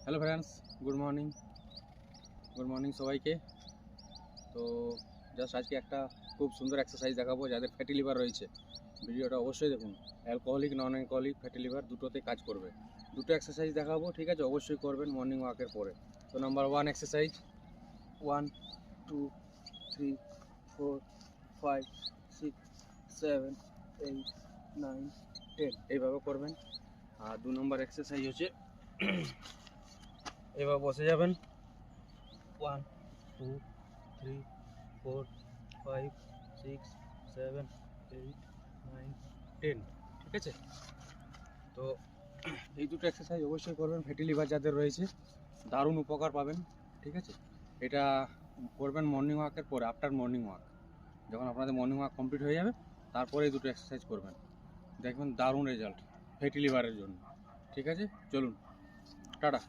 Hello friends, good morning সবাইকে। তো just আজকে একটা খুব সুন্দর এক্সারসাইজ দেখাবো যাদের ফ্যাটি লিভার রয়েছে। ভিডিওটা অবশ্যই দেখুন। Alcoholic non alcoholic fatty liver দুটোতে কাজ করবে। দুটো এক্সারসাইজ দেখাবো, ঠিক আছে? অবশ্যই করবেন মর্নিং ওয়াকের পরে। তো নাম্বার 1 এক্সারসাইজ, 1 2 3 4 5 6 7 8 9 10 এইভাবে করবেন। আর 2 নম্বর এক্সারসাইজ হচ্ছে এবার বসে যাবেন। 1 2 3 4 5 6 7 8 9 10, ঠিক আছে? তো এই দুটো এক্সারসাইজ অবশ্যই করবেন। ফ্যাটি লিভার যাদের রয়েছে দারুণ উপকার পাবেন, ঠিক আছে? এটা করবেন মর্নিং ওয়াকের পরে, আফটার মর্নিং ওয়াক। যখন আপনাদের মর্নিং ওয়াক কমপ্লিট হয়ে যাবে তারপরে এই দুটো এক্সারসাইজ করবেন, দেখবেন দারুণ রেজাল্ট ফ্যাটি লিভারের জন্য, ঠিক আছে? চলুন, টাটা।